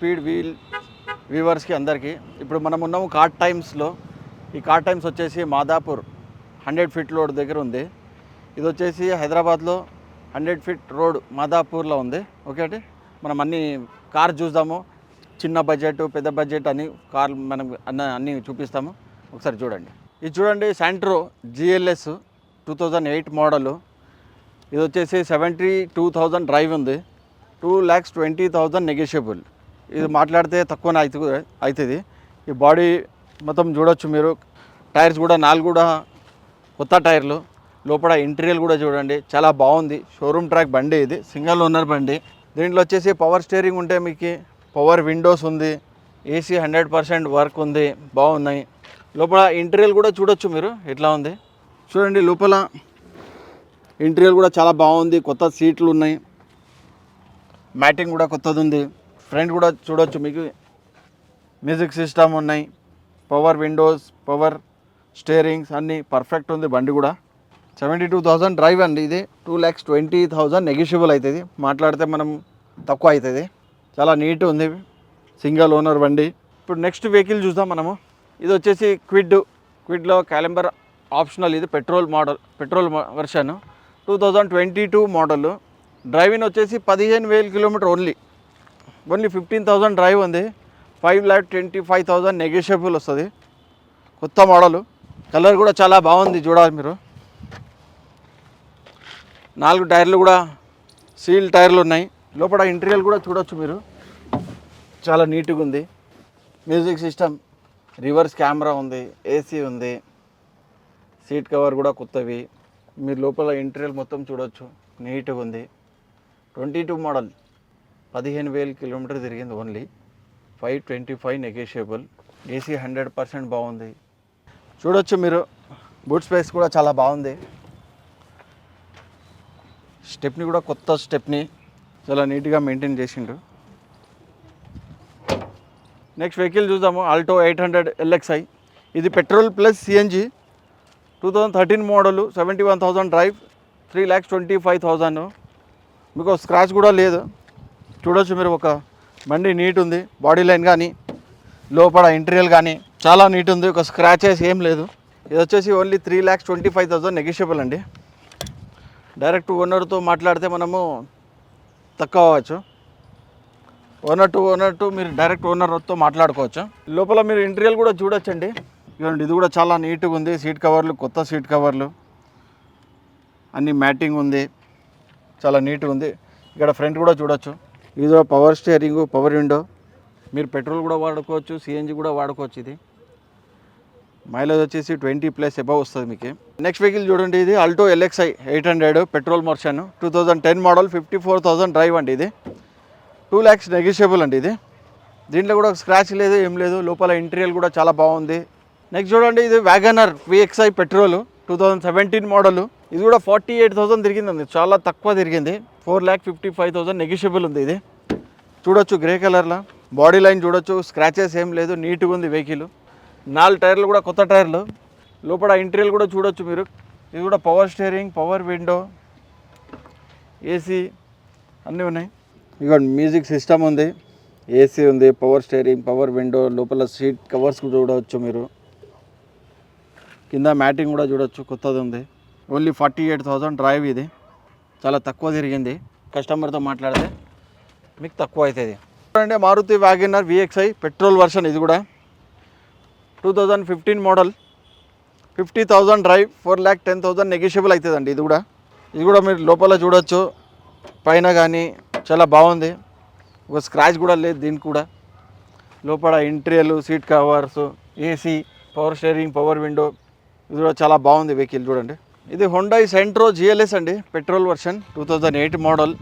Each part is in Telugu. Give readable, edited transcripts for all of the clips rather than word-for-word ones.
స్పీడ్ వ్యూవర్స్కి అందరికీ. ఇప్పుడు మనం ఉన్నాము కార్ టైమ్స్లో. ఈ కార్ టైమ్స్ వచ్చేసి మాదాపూర్ 100 ఫీట్ రోడ్ దగ్గర ఉంది. ఇది వచ్చేసి హైదరాబాద్లో 100 ఫీట్ రోడ్ మాదాపూర్లో ఉంది. ఓకే అండి, మనం అన్ని కార్ చూద్దాము. చిన్న బడ్జెట్, పెద్ద బడ్జెట్ అని కార్లు మనం అన్నీ చూపిస్తాము. ఒకసారి చూడండి. ఇది చూడండి, శాంట్రో GLS 2008 మోడలు. ఇది వచ్చేసి 72,000 డ్రైవ్ ఉంది. 2,20,000 నెగోషియబుల్. ఇది మాట్లాడితే తక్కువనే అవుతుంది. ఈ బాడీ మొత్తం చూడొచ్చు మీరు. టైర్స్ కూడా 4 కూడా కొత్త టైర్లు. లోపల ఇంటీరియర్ కూడా చూడండి, చాలా బాగుంది. షోరూమ్ ట్రాక్ బండి, ఇది సింగిల్ ఓనర్ బండి. దీంట్లో వచ్చేసి పవర్ స్టీరింగ్ ఉంటే మీకు పవర్ విండోస్ ఉంది. AC 100% వర్క్ ఉంది, బాగున్నాయి. లోపల ఇంటీరియర్ కూడా చూడొచ్చు మీరు ఎట్లా ఉంది. చూడండి, లోపల ఇంటీరియర్ కూడా చాలా బాగుంది. కొత్త సీట్లు ఉన్నాయి, మ్యాటింగ్ కూడా కొత్తది ఉంది. ఫ్రంట్ కూడా చూడొచ్చు మీకు, మ్యూజిక్ సిస్టమ్ ఉన్నాయి, పవర్ విండోస్, పవర్ స్టీరింగ్స్ అన్నీ పర్ఫెక్ట్ ఉంది. బండి కూడా 72,000 డ్రైవ్ అండి. ఇది 2,20,000 నెగోషియబుల్ అవుతుంది. మాట్లాడితే మనం తక్కువ అవుతుంది. చాలా నీట్ ఉంది, సింగిల్ ఓనర్ బండి. ఇప్పుడు నెక్స్ట్ వెహికల్ చూద్దాం మనము. ఇది వచ్చేసి క్విడ్లో క్యాలెంబర్ ఆప్షనల్. ఇది పెట్రోల్ వర్షన్ 2022 మోడల్. డ్రైవింగ్ వచ్చేసి 15,000 కిలోమీటర్ ఓన్లీ 15,000 డ్రైవ్ ఉంది. 5,25,000 నెగోషియబుల్ వస్తుంది. కొత్త మోడలు. కలర్ కూడా చాలా బాగుంది, చూడాలి మీరు. 4 టైర్లు కూడా సీల్ టైర్లు ఉన్నాయి. లోపల ఇంటీరియర్ కూడా చూడొచ్చు మీరు, చాలా నీట్గా ఉంది. మ్యూజిక్ సిస్టమ్, రివర్స్ కెమెరా ఉంది, AC ఉంది, సీట్ కవర్ కూడా కొత్తవి. మీరు లోపల ఇంటీరియర్ మొత్తం చూడొచ్చు, నీట్గా ఉంది. 22 మోడల్, 15,000 కిలోమీటర్ తిరిగింది ఓన్లీ. 525 నెగోషియబుల్. AC 100% బాగుంది. చూడొచ్చు మీరు, బూట్ స్పేస్ కూడా చాలా బాగుంది. స్టెప్ని కూడా కొత్త స్టెప్ని, చాలా నీట్గా మెయింటైన్ చేసిండు. నెక్స్ట్ వెహికల్ చూద్దాము. Alto 800 LXi. ఇది petrol plus CNG. 2013 model, 71,000 drive, 3,25,000. మీకు స్క్రాచ్ కూడా లేదు. చూడొచ్చు మీరు, ఒక బండి నీట్ ఉంది. బాడీ లైన్ కానీ లోపల ఇంటీరియర్ కానీ చాలా నీట్ ఉంది. ఒక స్క్రాచెస్ ఏం లేదు. ఇది వచ్చేసి ఓన్లీ 3,25,000 నెగోషియబుల్ అండి. డైరెక్ట్ ఓనర్తో మాట్లాడితే మనము తక్కువ అవ్వచ్చు. ఓనర్ టు మీరు డైరెక్ట్ ఓనర్తో మాట్లాడుకోవచ్చు. లోపల మీరు ఇంటీరియర్ కూడా చూడొచ్చండి. ఇదిగోండి, ఇది కూడా చాలా నీట్గా ఉంది. సీట్ కవర్లు కొత్త సీట్ కవర్లు అన్నీ మ్యాటింగ్ ఉంది, చాలా నీట్గా ఉంది. ఇక్కడ ఫ్రంట్ కూడా చూడొచ్చు. ఇది పవర్ స్టీరింగ్, పవర్ విండో. మీరు పెట్రోల్ కూడా వాడుకోవచ్చు, CNG కూడా వాడుకోవచ్చు. ఇది మైలేజ్ వచ్చేసి 20+ అబవ్ వస్తుంది మీకు. నెక్స్ట్ వెహికల్ చూడండి, ఇది Alto LXi 800 petrol version. 2010 model, 54,000 drive అండి. ఇది 2 lakhs నెగోషియబుల్ అండి. ఇది దీంట్లో కూడా స్క్రాచ్ లేదు, ఏం లేదు. లోపల ఇంటీరియర్ కూడా చాలా బాగుంది. నెక్స్ట్ చూడండి, ఇది వ్యాగనర్ VXi పెట్రోల్ 2017 మోడల్. ఇది కూడా 48,000 తిరిగిందండి, చాలా తక్కువ తిరిగింది. 4,55,000 నెగోషియబుల్ ఉంది. ఇది చూడొచ్చు, గ్రే కలర్లో. బాడీ లైన్ చూడొచ్చు, స్క్రాచెస్ ఏం లేదు, నీట్గా ఉంది వెహికల్. 4 టైర్లు కూడా కొత్త టైర్లు. లోపల ఇంటీరియర్ కూడా చూడొచ్చు మీరు. ఇది కూడా power steering, power window, AC అన్నీ ఉన్నాయి. ఇక మ్యూజిక్ సిస్టమ్ ఉంది, AC ఉంది, పవర్ స్టీరింగ్, పవర్ విండో. లోపల సీట్ కవర్స్ చూడవచ్చు మీరు. కింద మ్యాటింగ్ కూడా చూడొచ్చు, కొత్తది ఉంది. Only 48,000 drive. ఇది చాలా తక్కువ తిరిగింది. కస్టమర్తో మాట్లాడితే మీకు తక్కువ అవుతుంది. చూడండి, Maruti WagonR VXi petrol version. ఇది కూడా 2015 మోడల్, 50,000 డ్రైవ్, 4,10,000 నెగోషియబుల్ అవుతుందండి. ఇది కూడా మీరు లోపల చూడొచ్చు, పైన కానీ చాలా బాగుంది. ఒక స్క్రాచ్ కూడా లేదు దీనికి కూడా. లోపల interior, seat covers, AC, power steering, power window. ఇది కూడా చాలా బాగుంది వెహికల్. చూడండి, ఇది హుండాయ్ సెంట్రో GLS అండి, పెట్రోల్ వర్షన్. 2008 మోడల్,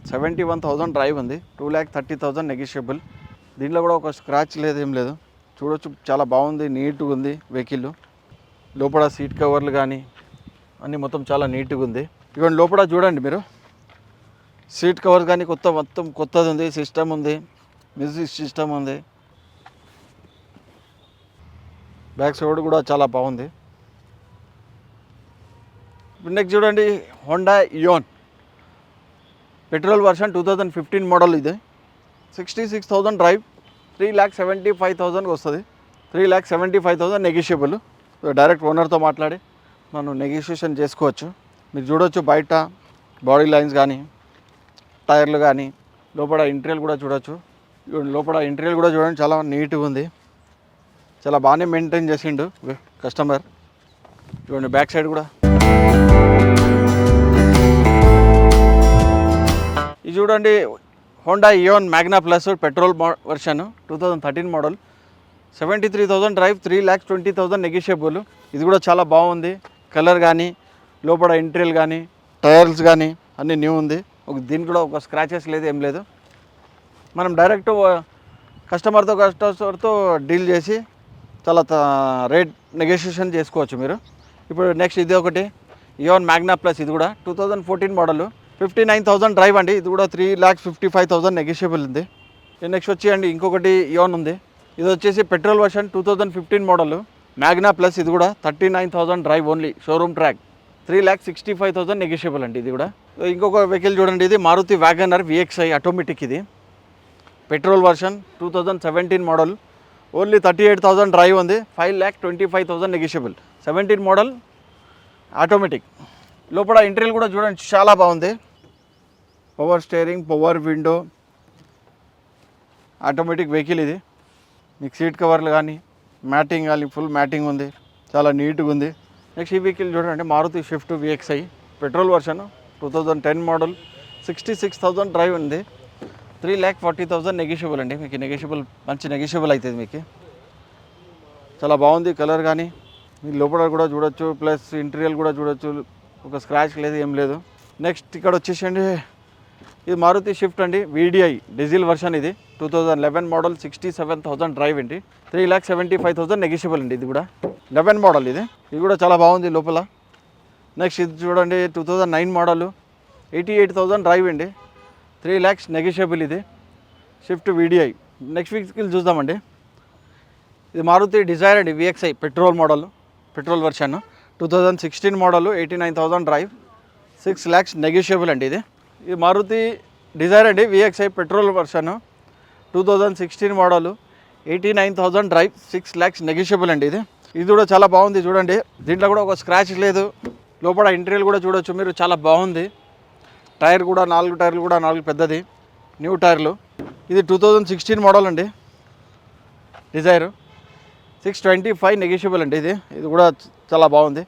71,000 డ్రైవ్ ఉంది. 2,30,000 నెగోషియబుల్. దీంట్లో కూడా ఒక స్క్రాచ్ లేదు, ఏం లేదు. చూడొచ్చు, చాలా బాగుంది, నీట్గా ఉంది వెహికల్. లోపల సీట్ కవర్లు కానీ అన్నీ మొత్తం చాలా నీట్గా ఉంది. ఇవన్నీ లోపల చూడండి మీరు, సీట్ కవర్ కానీ మొత్తం కొత్తది ఉంది. సిస్టమ్ ఉంది, మ్యూజిక్ సిస్టమ్ ఉంది. బ్యాక్ సైడ్ కూడా చాలా బాగుంది. నెక్స్ట్ చూడండి, Honda Eon petrol version 2015 model. ఇది 66,000 డ్రైవ్, 3,75,000 వస్తుంది. 3,75,000 నెగిషియబుల్. డైరెక్ట్ ఓనర్తో మాట్లాడి మనం నెగిషియేషన్ చేసుకోవచ్చు. మీరు చూడొచ్చు బయట బాడీ లైన్స్ కానీ టైర్లు కానీ లోపల ఇంటీరియర్ కూడా చూడొచ్చు. లోపల ఇంటీరియర్ కూడా చూడండి చాలా నీట్గా ఉంది. చాలా బాగానే మెయింటైన్ చేసిండు కస్టమర్. చూడండి బ్యాక్ సైడ్ కూడా. ఇది చూడండి Honda Eon Magna plus petrol version 2013 model. 73,000 drive, 3,20,000 negotiable. ఇది కూడా చాలా బాగుంది. కలర్ కానీ లోపల ఇంటీరియర్ కానీ టైర్స్ కానీ అన్నీ న్యూ ఉంది. దీనికి కూడా ఒక స్క్రాచెస్ లేదు, ఏం లేదు. మనం డైరెక్ట్ కస్టమర్తో డీల్ చేసి చాలా రేట్ నెగోషియేషన్ చేసుకోవచ్చు మీరు. ఇప్పుడు నెక్స్ట్ ఇది ఒకటి ఇయోన్ మ్యాగ్నా ప్లస్. ఇది కూడా 2014 మోడల్, 59,000 డ్రైవ్ అండి. ఇది కూడా 3,55,000 నెగోషియబుల్ ఉంది. నెక్స్ట్ వచ్చి ఇంకొకటి ఇయోన్ ఉంది. ఇది వచ్చేసి petrol version 2015 model Magna plus. ఇది కూడా 39,000 drive only, showroom track. 3,65,000 negotiable అండి ఇది కూడా. ఇంకొక వెహికల్ చూడండి, ఇది మారుతి వ్యాగనర్ VXI ఆటోమేటిక్. ఇది petrol version 2017 model, only 38,000 drive ఉంది. 5,25,000 నెగోషియబుల్. 17 model automatic. లోపల ఇంటీరియర్ కూడా చూడండి చాలా బాగుంది. Power steering, power window, automatic vehicle. ఇది మీకు సీట్ కవర్లు కానీ మ్యాటింగ్ కానీ ఫుల్ మ్యాటింగ్ ఉంది, చాలా నీట్గా ఉంది. నెక్స్ట్ ఈ వెహికల్ చూడండి Maruti Swift VXI petrol version 2010 model, 66,000 drive ఉంది. 3,40,000 నెగోషియబుల్ అండి. మీకు నెగోషియబుల్, మంచి నెగోషియబుల్ అవుతుంది మీకు. చాలా బాగుంది కలర్ కానీ. మీరు లోపల కూడా చూడొచ్చు, ప్లస్ ఇంటీరియర్ కూడా చూడొచ్చు. ఒక స్క్రాచ్ లేదు, ఏం లేదు. నెక్స్ట్ ఇక్కడ వచ్చేసండి ఇది మారుతి షిఫ్ట్ అండి VDI డీజిల్ వర్షన్. ఇది 2011 మోడల్, 67,000 డ్రైవ్ అండి. 3,75,000 నెగోషియబుల్ అండి. ఇది కూడా 11 మోడల్. ఇది కూడా చాలా బాగుంది లోపల. నెక్స్ట్ ఇది చూడండి 2009 మోడల్, 88,000 డ్రైవ్ అండి. 3 lakhs నెగోషియబుల్. ఇది షిఫ్ట్ VDI. నెక్స్ట్ వెహికల్ చూద్దామండి. ఇది మారుతి డిజైర్ అండి VXI petrol model, petrol version 2016 model, 89,000 drive, 6 lakhs negotiable అండి. ఇది మారుతి డిజైర్ అండి VXI petrol version 2016 model, 89,000 drive, 6 lakhs negotiable అండి. ఇది కూడా చాలా బాగుంది చూడండి. దీంట్లో కూడా ఒక స్క్రాచ్ లేదు. లోపల ఇంటీరియర్ కూడా చూడొచ్చు మీరు, చాలా బాగుంది. టైర్ కూడా 4 టైర్లు కూడా 4 పెద్దది న్యూ టైర్లు. ఇది 2016 మోడల్ అండి డిజైర్, 625 నెగోషియబుల్ అండి. ఇది కూడా చాలా బాగుంది.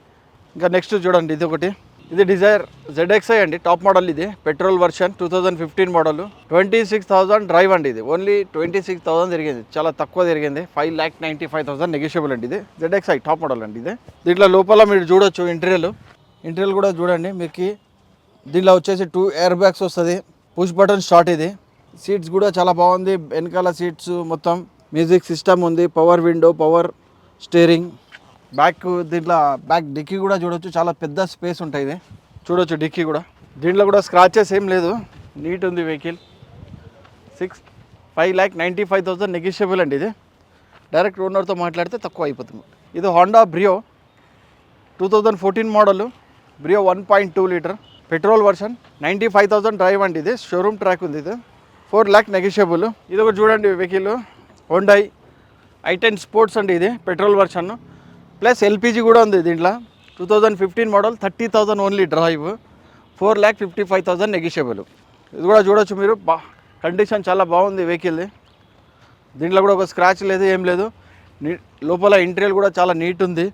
ఇంకా నెక్స్ట్ చూడండి ఇది ఒకటి, ఇది డిజైర్ ZXI అండి టాప్ మోడల్. ఇది పెట్రోల్ వర్షన్ 2015 మోడల్, 26,000 డ్రైవ్ అండి. ఇది ఓన్లీ 26,000 తిరిగింది, చాలా తక్కువ తిరిగింది. 5,95,000 నెగోషియబుల్ అండి. ఇది ZXI టాప్ మోడల్ అండి. దీంట్లో లోపల మీరు చూడొచ్చు ఇంటీరియర్ కూడా చూడండి. మీకు దీంట్లో వచ్చేసి 2 ఎయిర్ బ్యాగ్స్ వస్తుంది, పుష్ బటన్ స్టార్ట్. ఇది సీట్స్ కూడా చాలా బాగుంది. వెనకాల సీట్స్ మొత్తం మ్యూజిక్ సిస్టమ్ ఉంది, పవర్ విండో, పవర్ స్టీరింగ్. దీంట్లో బ్యాక్ డిక్కీ కూడా చూడొచ్చు, చాలా పెద్ద స్పేస్ ఉంటుంది. చూడొచ్చు డిక్కీ కూడా. దీంట్లో కూడా స్క్రాచెస్ ఏం లేదు, నీట్ ఉంది వెహికల్. 5,95,000 నెగోషియబుల్ అండి. ఇది డైరెక్ట్ ఓనర్తో మాట్లాడితే తక్కువ అయిపోతుంది. ఇది Honda Brio 2014 model, Brio 1.2 litre petrol version, 95,000 drive అండి. ఇది షోరూమ్ ట్రాక్ ఉంది. ఇది 4 lakh నెగోషియబుల్. ఇది ఒకటి చూడండి వెహికల్ హోండా i10 స్పోర్ట్స్ అండి. ఇది పెట్రోల్ వర్షన్ ప్లస్ LPG కూడా ఉంది దీంట్లో. 2015 మోడల్, 30,000 ఓన్లీ డ్రైవ్, 4,55,000 నెగోషియబుల్. ఇది కూడా చూడొచ్చు మీరు, కండిషన్ చాలా బాగుంది వెహికల్. దీంట్లో కూడా ఒక స్క్రాచ్ లేదు, ఏం లేదు. లోపల ఇంటీరియర్ కూడా చాలా నీట్ ఉంది.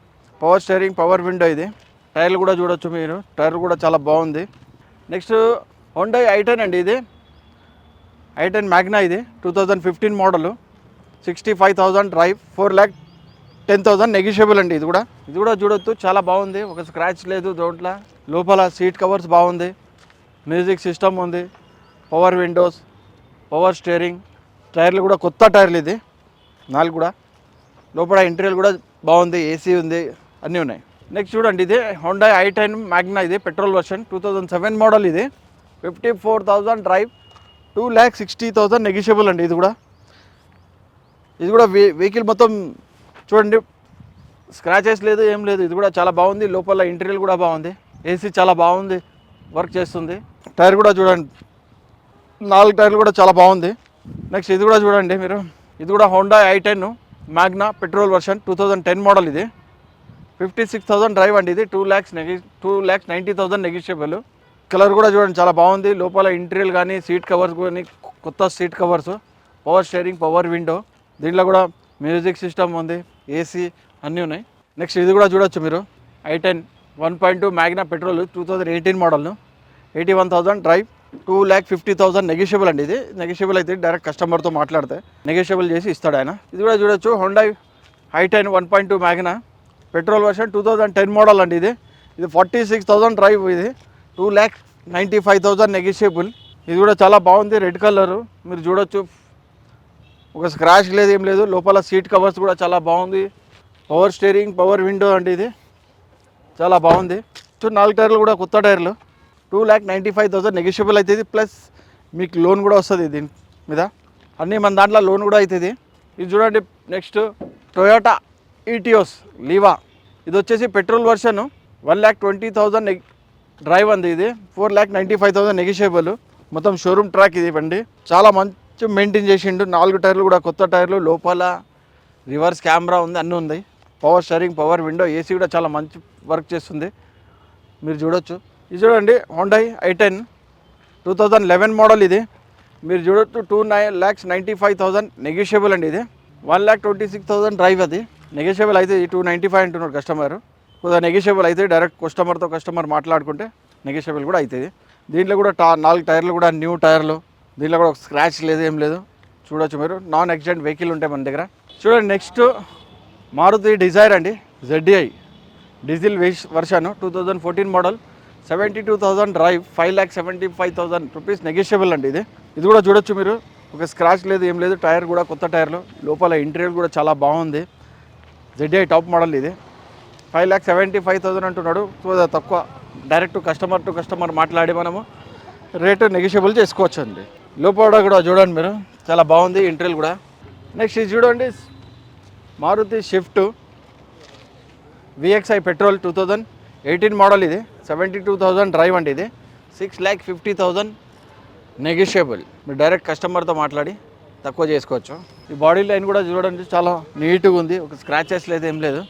Power steering, power window. ఇది టైర్లు కూడా చూడొచ్చు మీరు, టైర్ కూడా చాలా బాగుంది. నెక్స్ట్ హోండా i10 అండి. ఇది i10 మ్యాగ్నా. ఇది 2015 మోడల్, 65,000 డ్రైవ్, 4,10,000 నెగోషియబుల్ అండి. ఇది కూడా చూడొచ్చు, చాలా బాగుంది. ఒక స్క్రాచ్ లేదు దాంట్లో. లోపల సీట్ కవర్స్ బాగుంది, మ్యూజిక్ సిస్టమ్ ఉంది, పవర్ విండోస్, పవర్ స్టీరింగ్. టైర్లు కూడా కొత్త టైర్లు. ఇది 4 కూడా. లోపల ఇంటీరియర్ కూడా బాగుంది, AC ఉంది, అన్నీ ఉన్నాయి. నెక్స్ట్ చూడండి ఇది హోండా i10 మ్యాగ్నా. ఇది పెట్రోల్ వర్షన్ 2007 మోడల్. ఇది 54,000 డ్రైవ్, 2,60,000 నెగోషియబుల్ అండి. ఇది కూడా వెహికల్ మొత్తం చూడండి, స్క్రాచెస్ లేదు, ఏం లేదు. ఇది కూడా చాలా బాగుంది. లోపల ఇంటీరియర్ కూడా బాగుంది, AC చాలా బాగుంది, వర్క్ చేస్తుంది. టైర్ కూడా చూడండి, 4 టైర్లు కూడా చాలా బాగుంది. నెక్స్ట్ ఇది కూడా చూడండి మీరు, ఇది కూడా Honda i10 Magna petrol version 2010 model. ఇది 56,000 డ్రైవ్ అండి. ఇది 2,90,000 నెగిషియబుల్. కలర్ కూడా చూడండి చాలా బాగుంది. లోపల ఇంటీరియర్ కానీ సీట్ కవర్స్ కానీ కొత్త seat covers, power steering, power window, దీంట్లో కూడా మ్యూజిక్ సిస్టమ్ ఉంది, ఏసీ అన్నీ ఉన్నాయి. నెక్స్ట్ ఇది కూడా చూడొచ్చు మీరు, i10 1.2 Magna petrol 2018 model, 81,000 drive, 2,50,000 negotiable అండి. ఇది నెగిషియబుల్ అయితే డైరెక్ట్ కస్టమర్తో మాట్లాడితే నెగిషియబుల్ చేసి ఇస్తాడు ఆయన. ఇది కూడా చూడొచ్చు Honda i10 1.2 Magna petrol version 2010 model అండి. ఇది 46,000 డ్రైవ్. ఇది 2,95,000 నెగిషియబుల్. ఇది కూడా చాలా బాగుంది, రెడ్ కలరు. మీరు చూడొచ్చు ఒక స్క్రాచ్ లేదు, ఏం లేదు. లోపల సీట్ కవర్స్ కూడా చాలా బాగుంది, పవర్ స్టీరింగ్, పవర్ విండో అండి. ఇది చాలా బాగుంది. 4 టైర్లు కూడా కొత్త టైర్లు. 2,95,000 నెగిషియబుల్ అవుతుంది. ప్లస్ మీకు లోన్ కూడా వస్తుంది దీని మీద, అన్నీ మన దాంట్లో లోన్ కూడా అవుతుంది. ఇది చూడండి నెక్స్ట్ టొయోటా ఈటియోస్ లీవా. ఇది వచ్చేసి పెట్రోల్ వర్షన్ 1,20,000 డ్రైవ్ అంది. ఇది 4,95,000 నెగిషియబుల్. మొత్తం షోరూమ్ ట్రాక్ ఇది బండి. చాలా మంచి మెయింటైన్ చేసిండు. 4 టైర్లు కూడా కొత్త టైర్లు, లోపల రివర్స్ కెమెరా ఉంది, అన్నీ ఉంది. Power steering, power window, AC కూడా చాలా మంచి వర్క్ చేస్తుంది, మీరు చూడొచ్చు. ఇది చూడండి హోండా i10 2011 మోడల్. ఇది మీరు చూడొచ్చు 2,95,000 నెగిషియబుల్ అండి. ఇది 1,26,000 డ్రైవ్. అది నెగిషియబుల్ అయితే 295 అంటున్నాడు కస్టమర్. కొద్దిగా నెగిషియబుల్ అయితే డైరెక్ట్ కస్టమర్ మాట్లాడుకుంటే నెగిషియబుల్ కూడా అవుతుంది. దీంట్లో కూడా 4 టైర్లు కూడా న్యూ టైర్లు. దీంట్లో కూడా ఒక స్క్రాచ్ లేదు, ఏం లేదు. చూడొచ్చు మీరు, నాన్ యాక్సిడెంట్ వెహికల్ ఉంటాయి మన దగ్గర. చూడండి నెక్స్ట్ మారుతి డిజైర్ అండి, ZDI diesel version 2014 model, 72,000 drive, 5,75,000 rupees negotiable అండి. ఇది కూడా చూడొచ్చు మీరు, ఒక స్క్రాచ్ లేదు, ఏం లేదు. టైర్ కూడా కొత్త టైర్లు, లోపల ఇంటీరియర్ కూడా చాలా బాగుంది. ZDI top model. ఇది 5,75,000 అంటున్నాడు. సో తక్కువ, డైరెక్ట్ కస్టమర్ మాట్లాడి మనము రేటు నెగిషియబుల్ చేసుకోవచ్చు అండి. లోపల కూడా చూడండి మీరు, చాలా బాగుంది ఇంటీరియర్ కూడా. నెక్స్ట్ ఇది చూడండి Maruti Swift VXI petrol 2018 model. ఇది 72,000 డ్రైవ్ అండి. ఇది 6,50,000 నెగిషియబుల్. మీరు డైరెక్ట్ కస్టమర్తో మాట్లాడి తక్కువ చేసుకోవచ్చు. ఈ బాడీ లైన్ కూడా చూడండి చాలా నీట్గా ఉంది, ఒక స్క్రాచెస్ లేదు, ఏం లేదు.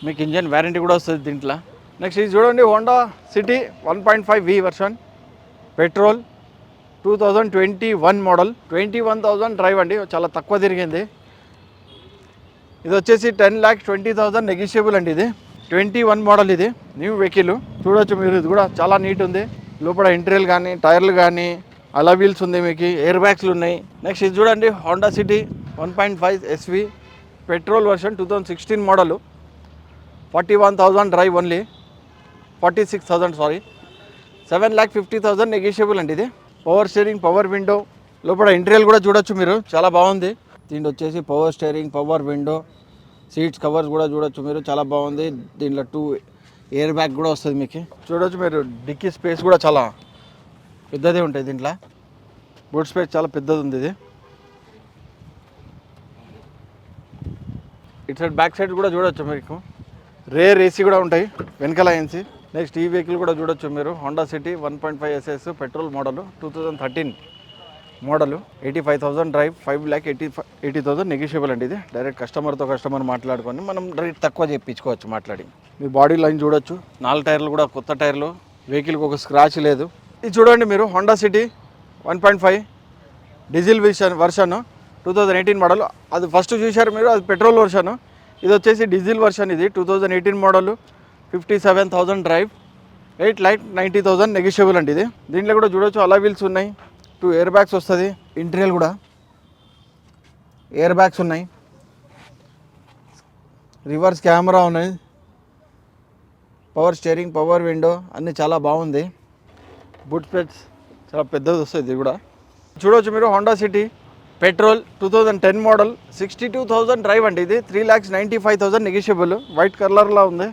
మీకు ఇంజన్ వారంటీ కూడా వస్తుంది దీంట్లో. నెక్స్ట్ ఇది చూడండి Honda city 1.5V version petrol 2021 model, 21,000 drive అండి. చాలా తక్కువ తిరిగింది. ఇది వచ్చేసి 10,20,000 నెగిషియబుల్ అండి. ఇది 21 మోడల్. ఇది న్యూ వెహికల్. చూడొచ్చు మీరు, ఇది కూడా చాలా నీట్ ఉంది. లోపల ఇంటీరియర్ కానీ టైర్లు కానీ అలా వీల్స్ ఉంది, మీకు ఎయిర్ బ్యాగ్స్లు ఉన్నాయి. నెక్స్ట్ ఇది చూడండి Honda city 1.5 SV petrol version 2016 model, 41,000 drive only, 46,000 sorry, 7,50,000 negotiable అండి. ఇది పవర్ స్టీరింగ్, పవర్ విండో, లోపల ఇంటీరియర్ కూడా చూడొచ్చు మీరు, చాలా బాగుంది. దీంట్లో వచ్చేసి power steering, power window, seats covers కూడా చూడొచ్చు మీరు, చాలా బాగుంది. దీంట్లో 2 ఎయిర్ బ్యాగ్ కూడా వస్తుంది మీకు. చూడొచ్చు మీరు, డిక్కీ స్పేస్ కూడా చాలా పెద్దదే ఉంటుంది. దీంట్లో బూట్ స్పేస్ చాలా పెద్దది ఉంది. ఇది ఇటు సైడ్ బ్యాక్ సైడ్ కూడా చూడొచ్చు మీకు, రేర్ ఏసీ కూడా ఉంటాయి వెనకాల ఏసీ. నెక్స్ట్ ఈ వెహికల్ కూడా చూడొచ్చు మీరు, Honda city 1.5 SS petrol model 2013 model, 85,000 drive, 5,80,000 negotiable అండి. ఇది డైరెక్ట్ కస్టమర్ మాట్లాడుకొని మనం రేట్ తక్కువ చెప్పించుకోవచ్చు మాట్లాడి. మీ బాడీ లైన్ చూడొచ్చు, 4 టైర్లు కూడా కొత్త టైర్లు, వెహికల్కి ఒక స్క్రాచ్ లేదు. ఇది చూడండి మీరు Honda city 1.5 diesel version 2018 model. అది ఫస్ట్ చూశారు మీరు, అది పెట్రోల్ వర్షన్. ఇది వచ్చేసి డీజిల్ వర్షన్. ఇది 2018 మోడల్, 57,000 డ్రైవ్, 8,90,000 నెగిషియబుల్ అండి. ఇది దీంట్లో కూడా చూడొచ్చు అలా వీల్స్ ఉన్నాయి, 2 ఎయిర్ బ్యాగ్స్ వస్తుంది. ఇంటీరియర్ కూడా ఎయిర్ బ్యాగ్స్ ఉన్నాయి, రివర్స్ కెమెరా ఉన్నాయి, పవర్ స్టీరింగ్, పవర్ విండో అన్నీ చాలా బాగుంది. బూట్ స్పేస్ చాలా పెద్దది వస్తుంది. ఇది కూడా చూడవచ్చు మీరు, Honda city petrol 2010 model, 62,000 drive అండి. ఇది 3,95,000 నెగిషియబుల్, వైట్ కలర్లో ఉంది.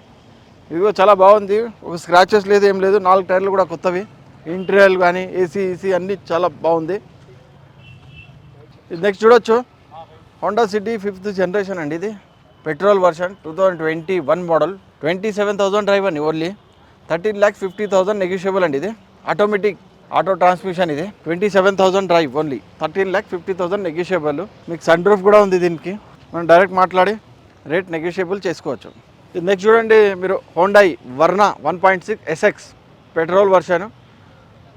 ఇది కూడా చాలా బాగుంది, ఒక స్క్రాచెస్ లేదు, ఏం లేదు. 4 టైర్లు కూడా కొత్తవి, ఇంటీరియర్ కానీ ఏసీ అన్నీ చాలా బాగుంది. ఇది నెక్స్ట్ చూడొచ్చు హోండా సిటీ 5th జనరేషన్ అండి. ఇది పెట్రోల్ వర్షన్ 2021 మోడల్, 27,000 డ్రైవ్ అండి ఓన్లీ, 13,50,000 నెగిషియబుల్ అండి. ఇది ఆటో ట్రాన్స్మిషన్ ఇది 27,000 డ్రైవ్ ఓన్లీ 13,50,000 నెగోషియబుల్. మీకు సన్ రూఫ్ కూడా ఉంది దీనికి. మనం డైరెక్ట్ మాట్లాడి రేట్ నెగోషియబుల్ చేసుకోవచ్చు. ఇది నెక్స్ట్ చూడండి మీరు Hyundai Verna 1.6 SX petrol version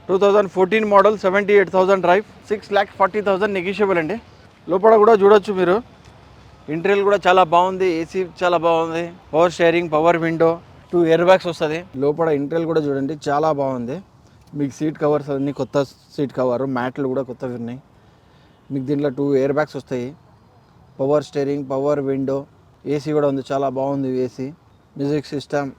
2014 model 78,000 drive 6,40,000 negotiable అండి. లోపల కూడా చూడొచ్చు మీరు. ఇంటీరియర్ కూడా చాలా బాగుంది, ఏసీ చాలా బాగుంది, power steering, power window, 2 air bags వస్తుంది. లోపల ఇంటీరియర్ కూడా చూడండి చాలా బాగుంది. మీకు సీట్ కవర్స్ అన్నీ కొత్త సీట్ కవర్, మ్యాట్లు కూడా కొత్తవి ఉన్నాయి. మీకు దీంట్లో 2 ఎయిర్ బ్యాగ్స్ వస్తాయి, power steering, power window, AC కూడా ఉంది, చాలా బాగుంది ఏసీ, మ్యూజిక్ సిస్టమ్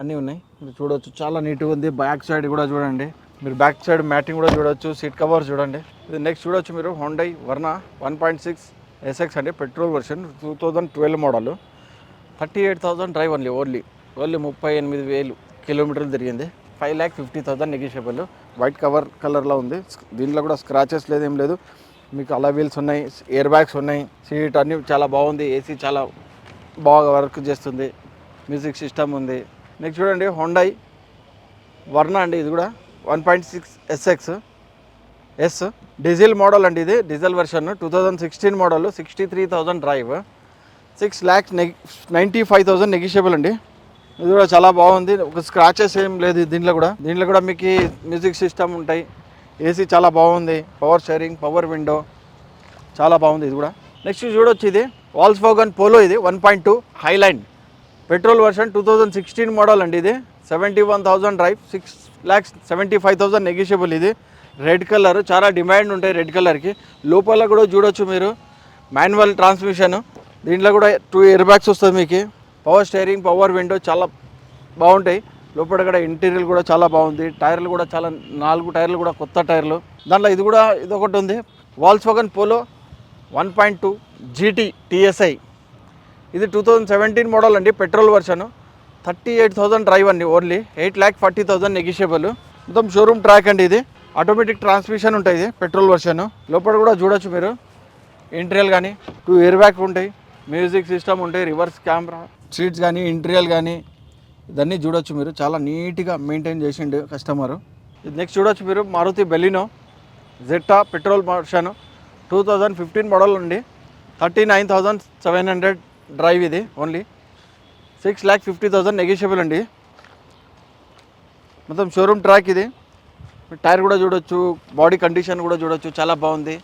అన్నీ ఉన్నాయి. మీరు చూడవచ్చు చాలా నీట్గా ఉంది. బ్యాక్ సైడ్ కూడా చూడండి, మీరు బ్యాక్ సైడ్ మ్యాటింగ్ కూడా చూడవచ్చు, సీట్ కవర్ చూడండి. ఇది నెక్స్ట్ చూడొచ్చు మీరు హోండై వర్నా 1.6 ఎస్ఎక్స్ అంటే petrol version 2012 model 38,000 drive only 38,000 కిలోమీటర్లు తిరిగింది. 5,50,000 నెగోషియబుల్. వైట్ కలర్లో ఉంది. దీంట్లో కూడా స్క్రాచెస్ లేదు, ఏం లేదు. మీకు అలా వీల్స్ ఉన్నాయి, ఎయిర్ బ్యాగ్స్ ఉన్నాయి, సీట్ అన్నీ చాలా బాగుంది, ఏసీ చాలా బాగా వర్క్ చేస్తుంది, మ్యూజిక్ సిస్టమ్ ఉంది. నెక్స్ట్ చూడండి హోండై వర్నా అండి, ఇది కూడా 1.6 ఎస్ఎక్స్ ఎస్ డీజిల్ మోడల్ అండి. ఇది diesel version 2016 model 63,000 drive 6,95,000 negotiable అండి. ఇది కూడా చాలా బాగుంది, ఒక స్క్రాచెస్ ఏం లేదు దీంట్లో కూడా మీకు మ్యూజిక్ సిస్టమ్ ఉంటాయి, ఏసీ చాలా బాగుంది, పవర్ స్టీరింగ్, పవర్ విండో చాలా బాగుంది ఇది కూడా. నెక్స్ట్ చూడొచ్చు ఇది వాల్క్స్వాగన్ పోలో, ఇది 1.2 హైలైన్ పెట్రోల్ వర్షన్ 2016 మోడల్ అండి. ఇది 71,000 డ్రైవ్ 6,75,000 నెగోషియబుల్. ఇది రెడ్ కలర్, చాలా డిమాండ్ ఉంటాయి రెడ్ కలర్కి. లోపల కూడా చూడొచ్చు మీరు మాన్యువల్ ట్రాన్స్మిషన్, దీంట్లో కూడా 2 ఎయిర్ బ్యాగ్స్ వస్తుంది మీకు, పవర్ స్టీరింగ్, పవర్ విండో చాలా బాగుంటాయి. లోపల కూడా ఇంటీరియర్ కూడా చాలా బాగుంది. టైర్లు కూడా చాలా 4 టైర్లు కూడా కొత్త టైర్లు. దాంట్లో ఇది ఒకటి ఉంది వాల్క్స్వాగన్ పోలో 1.2 జీటీ టీఎస్ఐ. ఇది 2017 మోడల్ అండి, పెట్రోల్ వర్షన్ 38,000 డ్రైవ్ అండి ఓన్లీ 8,40,000 నెగోషియబుల్. మొత్తం షోరూమ్ ట్రాక్ అండి. ఇది ఆటోమేటిక్ ట్రాన్స్మిషన్ ఉంటుంది, ఇది పెట్రోల్ వర్షన్. లోపల కూడా చూడొచ్చు మీరు ఇంటీరియర్ కానీ 2 ఎయిర్ బ్యాగ్ ఉంటాయి, మ్యూజిక్ సిస్టమ్ ఉంటాయి, రివర్స్ కెమెరా, సీట్స్ కానీ ఇంటీరియర్ కానీ ఇదన్నీ చూడొచ్చు మీరు. చాలా నీట్గా మెయింటైన్ చేసిండు కస్టమరు. ఇది నెక్స్ట్ చూడొచ్చు మీరు Maruti Baleno జెట్టా petrol version 2015 model అండి 39,700 డ్రైవ్. ఇది ఓన్లీ 6,50,000 నెగోషియబుల్ అండి. మొత్తం షోరూమ్ ట్రాక్. ఇది టైర్ కూడా చూడొచ్చు, బాడీ కండిషన్ కూడా చూడొచ్చు, చాలా బాగుంది.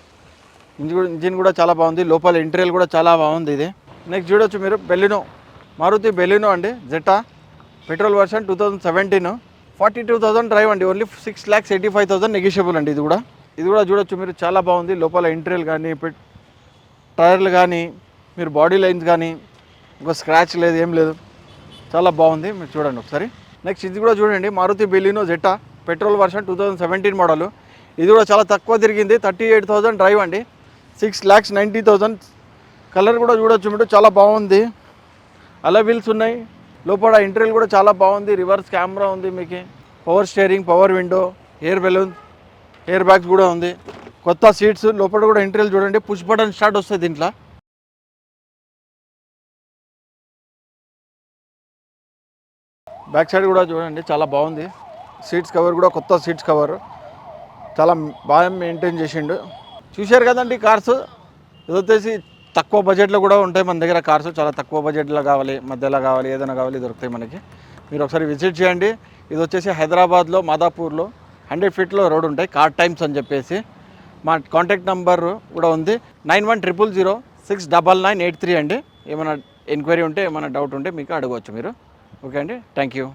ఇంజిన్ కూడా చాలా బాగుంది, లోపల ఇంటీరియర్ కూడా చాలా బాగుంది. ఇది నెక్స్ట్ చూడొచ్చు మీరు బెలినో, మారుతి బెలినో అండి జెట్టా పెట్రోల్ వర్షన్ 2017 42,000 డ్రైవ్ అండి ఓన్లీ 6,85,000 నెగోషియబుల్ అండి. ఇది కూడా చూడొచ్చు మీరు, చాలా బాగుంది. లోపల ఇంటీరియర్ కానీ టైర్లు కానీ మీరు బాడీ లైన్స్ కానీ ఒక స్క్రాచ్ లేదు, ఏం లేదు, చాలా బాగుంది. మీరు చూడండి ఒకసారి. నెక్స్ట్ ఇది కూడా చూడండి Maruti Baleno జెట్టా petrol version 2017 model. ఇది కూడా చాలా తక్కువ తిరిగింది 38,000 డ్రైవ్ అండి 6,90,000. కలర్ కూడా చూడొచ్చు మీరు, చాలా బాగుంది. అలా వీల్స్ ఉన్నాయి. లోపల ఇంటీరియర్ కూడా చాలా బాగుంది, రివర్స్ కెమెరా ఉంది, మీకు power steering, power window, air balloon, air bags కూడా ఉంది, కొత్త సీట్స్. లోపల కూడా ఇంటీరియర్ చూడండి, పుష్ బటన్ స్టార్ట్ వస్తుంది దీంట్లో. బ్యాక్ సైడ్ కూడా చూడండి చాలా బాగుంది, సీట్స్ కవర్ కూడా కొత్త సీట్స్ కవర్, చాలా బాగా మెయింటైన్ చేసిండు. చూశారు కదండి కార్స్. ఇది వచ్చేసి తక్కువ బడ్జెట్లో కూడా ఉంటాయి మన దగ్గర కార్స్, చాలా తక్కువ బడ్జెట్లో కావాలి, మధ్యలో కావాలి, ఏదైనా కావాలి దొరుకుతాయి మనకి. మీరు ఒకసారి విజిట్ చేయండి. ఇది వచ్చేసి హైదరాబాద్లో మాదాపూర్లో 100 ఫీట్లో రోడ్ ఉంటాయి, కార్ టైమ్స్ అని చెప్పేసి. మా కాంటాక్ట్ నెంబర్ కూడా ఉంది 9100069983 అండి. ఏమైనా ఎంక్వైరీ ఉంటే, ఏమైనా డౌట్ ఉంటే మీకు అడగవచ్చు మీరు. ఓకే అండి, థ్యాంక్ యూ.